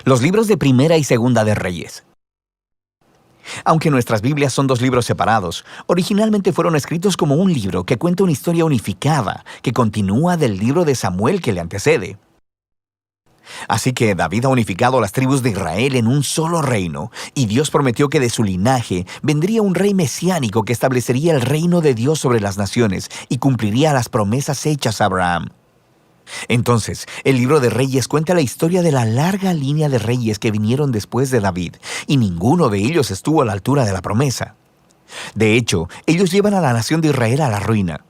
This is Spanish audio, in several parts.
Los libros de Primera y Segunda de Reyes. Aunque nuestras Biblias son dos libros separados, originalmente fueron escritos como un libro que cuenta una historia unificada que continúa del libro de Samuel que le antecede. Así que David ha unificado las tribus de Israel en un solo reino, y Dios prometió que de su linaje vendría un rey mesiánico que establecería el reino de Dios sobre las naciones y cumpliría las promesas hechas a Abraham. Entonces, el libro de Reyes cuenta la historia de la larga línea de reyes que vinieron después de David, y ninguno de ellos estuvo a la altura de la promesa. De hecho, ellos llevan a la nación de Israel a la ruina.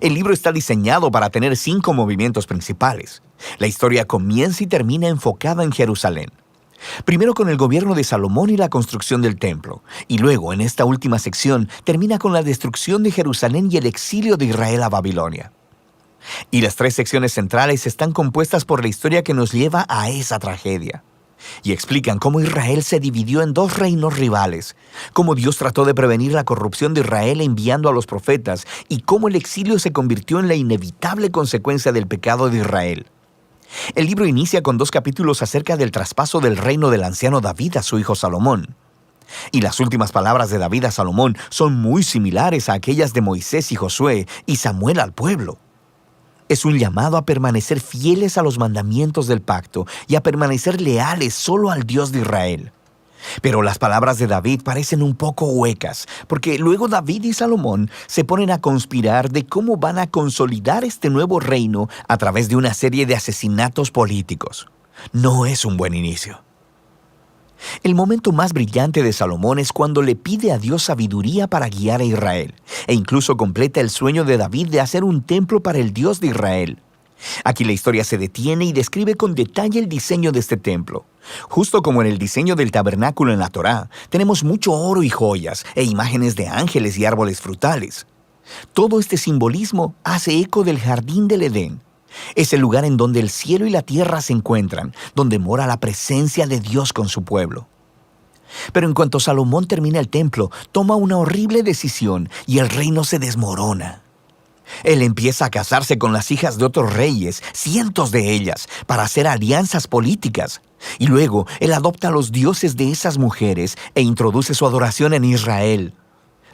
El libro está diseñado para tener 5 movimientos principales. La historia comienza y termina enfocada en Jerusalén. Primero con el gobierno de Salomón y la construcción del templo, y luego, en esta última sección, termina con la destrucción de Jerusalén y el exilio de Israel a Babilonia. Y las 3 secciones centrales están compuestas por la historia que nos lleva a esa tragedia. Y explican cómo Israel se dividió en 2 reinos rivales, cómo Dios trató de prevenir la corrupción de Israel enviando a los profetas, y cómo el exilio se convirtió en la inevitable consecuencia del pecado de Israel. El libro inicia con 2 capítulos acerca del traspaso del reino del anciano David a su hijo Salomón. Y las últimas palabras de David a Salomón son muy similares a aquellas de Moisés y Josué y Samuel al pueblo. Es un llamado a permanecer fieles a los mandamientos del pacto y a permanecer leales solo al Dios de Israel. Pero las palabras de David parecen un poco huecas, porque luego David y Salomón se ponen a conspirar de cómo van a consolidar este nuevo reino a través de una serie de asesinatos políticos. No es un buen inicio. El momento más brillante de Salomón es cuando le pide a Dios sabiduría para guiar a Israel, e incluso completa el sueño de David de hacer un templo para el Dios de Israel. Aquí la historia se detiene y describe con detalle el diseño de este templo. Justo como en el diseño del tabernáculo en la Torá, tenemos mucho oro y joyas, e imágenes de ángeles y árboles frutales. Todo este simbolismo hace eco del jardín del Edén. Es el lugar en donde el cielo y la tierra se encuentran, donde mora la presencia de Dios con su pueblo. Pero en cuanto Salomón termina el templo, toma una horrible decisión y el reino se desmorona. Él empieza a casarse con las hijas de otros reyes, cientos de ellas, para hacer alianzas políticas. Y luego, él adopta a los dioses de esas mujeres e introduce su adoración en Israel.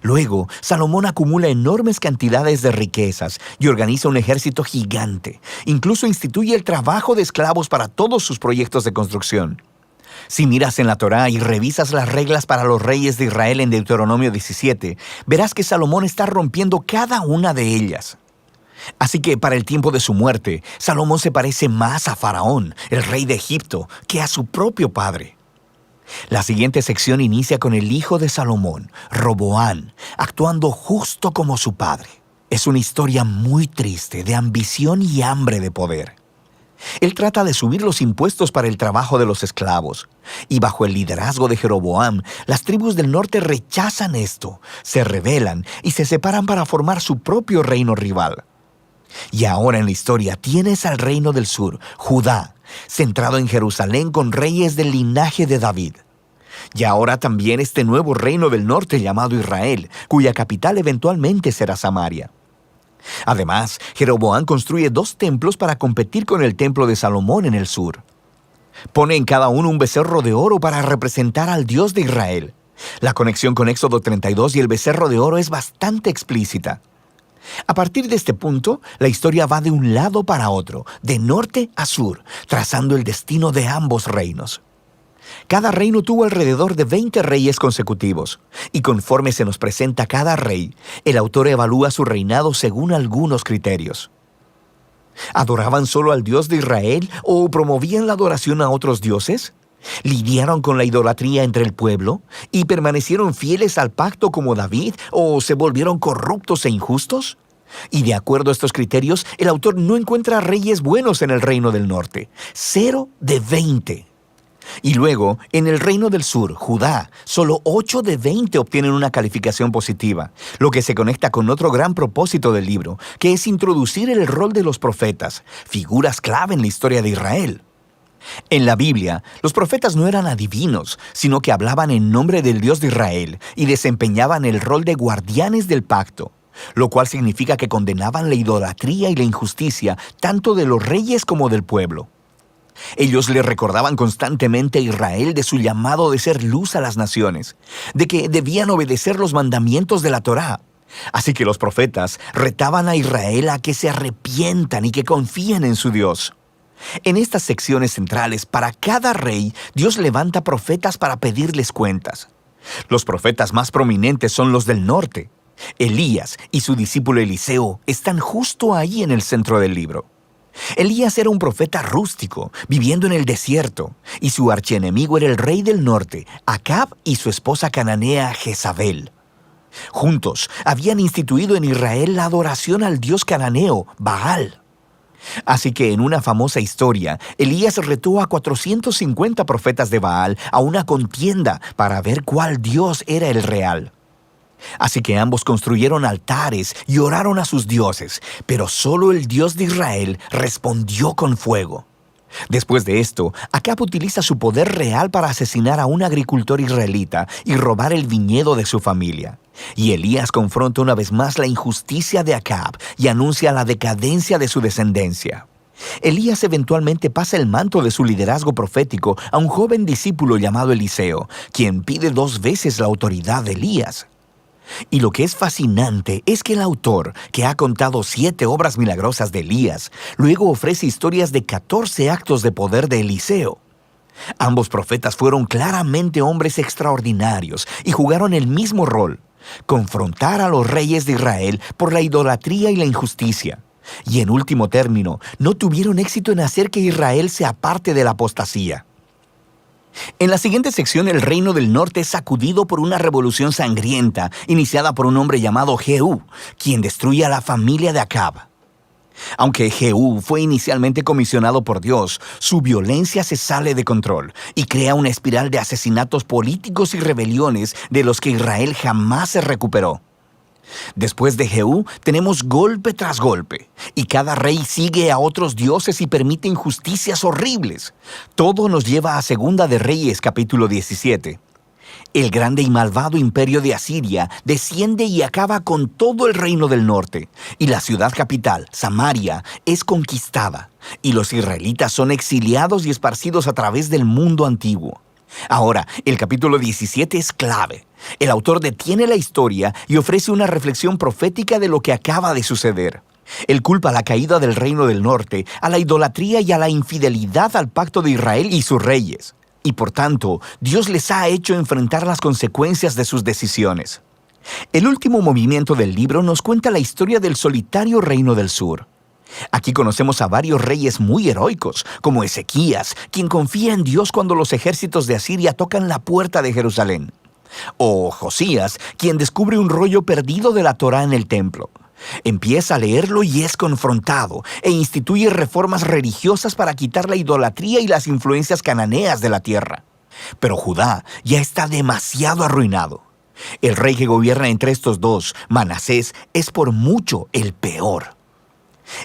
Luego, Salomón acumula enormes cantidades de riquezas y organiza un ejército gigante. Incluso instituye el trabajo de esclavos para todos sus proyectos de construcción. Si miras en la Torá y revisas las reglas para los reyes de Israel en Deuteronomio 17, verás que Salomón está rompiendo cada una de ellas. Así que para el tiempo de su muerte, Salomón se parece más a Faraón, el rey de Egipto, que a su propio padre. La siguiente sección inicia con el hijo de Salomón, Roboán, actuando justo como su padre. Es una historia muy triste de ambición y hambre de poder. Él trata de subir los impuestos para el trabajo de los esclavos, y bajo el liderazgo de Jeroboam, las tribus del norte rechazan esto, se rebelan y se separan para formar su propio reino rival. Y ahora en la historia tienes al reino del sur, Judá, centrado en Jerusalén con reyes del linaje de David. Y ahora también este nuevo reino del norte llamado Israel, cuya capital eventualmente será Samaria. Además, Jeroboam construye 2 templos para competir con el templo de Salomón en el sur. Pone en cada uno un becerro de oro para representar al Dios de Israel. La conexión con Éxodo 32 y el becerro de oro es bastante explícita. A partir de este punto, la historia va de un lado para otro, de norte a sur, trazando el destino de ambos reinos. Cada reino tuvo alrededor de 20 reyes consecutivos, y conforme se nos presenta cada rey, el autor evalúa su reinado según algunos criterios. ¿Adoraban solo al Dios de Israel o promovían la adoración a otros dioses? ¿Lidiaron con la idolatría entre el pueblo y permanecieron fieles al pacto como David o se volvieron corruptos e injustos? Y de acuerdo a estos criterios, el autor no encuentra reyes buenos en el reino del norte. 0 de 20. Y luego, en el reino del sur, Judá, solo 8 de 20 obtienen una calificación positiva, lo que se conecta con otro gran propósito del libro, que es introducir el rol de los profetas, figuras clave en la historia de Israel. En la Biblia, los profetas no eran adivinos, sino que hablaban en nombre del Dios de Israel y desempeñaban el rol de guardianes del pacto, lo cual significa que condenaban la idolatría y la injusticia tanto de los reyes como del pueblo. Ellos le recordaban constantemente a Israel de su llamado de ser luz a las naciones, de que debían obedecer los mandamientos de la Torá. Así que los profetas retaban a Israel a que se arrepientan y que confíen en su Dios. En estas secciones centrales, para cada rey, Dios levanta profetas para pedirles cuentas. Los profetas más prominentes son los del norte. Elías y su discípulo Eliseo están justo ahí en el centro del libro. Elías era un profeta rústico, viviendo en el desierto, y su archienemigo era el rey del norte, Acab, y su esposa cananea Jezabel. Juntos habían instituido en Israel la adoración al dios cananeo, Baal. Así que en una famosa historia, Elías retó a 450 profetas de Baal a una contienda para ver cuál dios era el real. Así que ambos construyeron altares y oraron a sus dioses, pero solo el Dios de Israel respondió con fuego. Después de esto, Acab utiliza su poder real para asesinar a un agricultor israelita y robar el viñedo de su familia. Y Elías confronta una vez más la injusticia de Acab y anuncia la decadencia de su descendencia. Elías eventualmente pasa el manto de su liderazgo profético a un joven discípulo llamado Eliseo, quien pide 2 veces la autoridad de Elías. Y lo que es fascinante es que el autor, que ha contado 7 obras milagrosas de Elías, luego ofrece historias de 14 actos de poder de Eliseo. Ambos profetas fueron claramente hombres extraordinarios y jugaron el mismo rol: confrontar a los reyes de Israel por la idolatría y la injusticia. Y en último término, no tuvieron éxito en hacer que Israel se aparte de la apostasía. En la siguiente sección, el reino del norte es sacudido por una revolución sangrienta iniciada por un hombre llamado Jehú, quien destruye a la familia de Acab. Aunque Jehú fue inicialmente comisionado por Dios, su violencia se sale de control y crea una espiral de asesinatos políticos y rebeliones de los que Israel jamás se recuperó. Después de Jehú, tenemos golpe tras golpe, y cada rey sigue a otros dioses y permite injusticias horribles. Todo nos lleva a Segunda de Reyes, capítulo 17. El grande y malvado imperio de Asiria desciende y acaba con todo el reino del norte, y la ciudad capital, Samaria, es conquistada, y los israelitas son exiliados y esparcidos a través del mundo antiguo. Ahora, el capítulo 17 es clave. El autor detiene la historia y ofrece una reflexión profética de lo que acaba de suceder. Él culpa la caída del reino del norte a la idolatría y a la infidelidad al pacto de Israel y sus reyes. Y por tanto, Dios les ha hecho enfrentar las consecuencias de sus decisiones. El último movimiento del libro nos cuenta la historia del solitario reino del sur. Aquí conocemos a varios reyes muy heroicos, como Ezequías, quien confía en Dios cuando los ejércitos de Asiria tocan la puerta de Jerusalén. O Josías, quien descubre un rollo perdido de la Torá en el templo. Empieza a leerlo y es confrontado, e instituye reformas religiosas para quitar la idolatría y las influencias cananeas de la tierra. Pero Judá ya está demasiado arruinado. El rey que gobierna entre estos dos, Manasés, es por mucho el peor.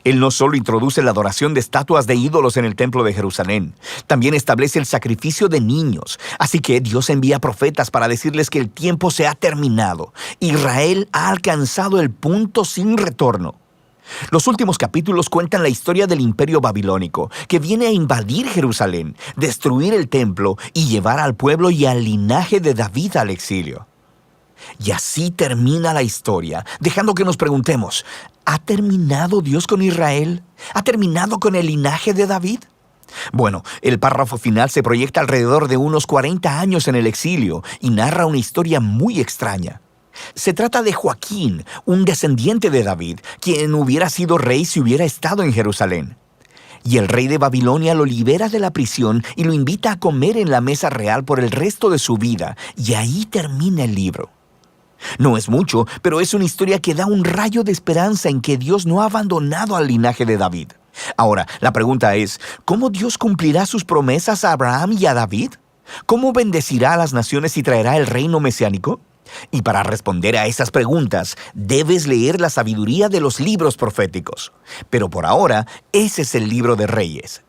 Él no solo introduce la adoración de estatuas de ídolos en el templo de Jerusalén, también establece el sacrificio de niños. Así que Dios envía profetas para decirles que el tiempo se ha terminado. Israel ha alcanzado el punto sin retorno. Los últimos capítulos cuentan la historia del imperio babilónico, que viene a invadir Jerusalén, destruir el templo y llevar al pueblo y al linaje de David al exilio. Y así termina la historia, dejando que nos preguntemos: ¿ha terminado Dios con Israel? ¿Ha terminado con el linaje de David? Bueno, el párrafo final se proyecta alrededor de unos 40 años en el exilio y narra una historia muy extraña. Se trata de Joaquín, un descendiente de David, quien hubiera sido rey si hubiera estado en Jerusalén. Y el rey de Babilonia lo libera de la prisión y lo invita a comer en la mesa real por el resto de su vida, y ahí termina el libro. No es mucho, pero es una historia que da un rayo de esperanza en que Dios no ha abandonado al linaje de David. Ahora, la pregunta es: ¿cómo Dios cumplirá sus promesas a Abraham y a David? ¿Cómo bendecirá a las naciones y traerá el reino mesiánico? Y para responder a esas preguntas, debes leer la sabiduría de los libros proféticos. Pero por ahora, ese es el libro de Reyes.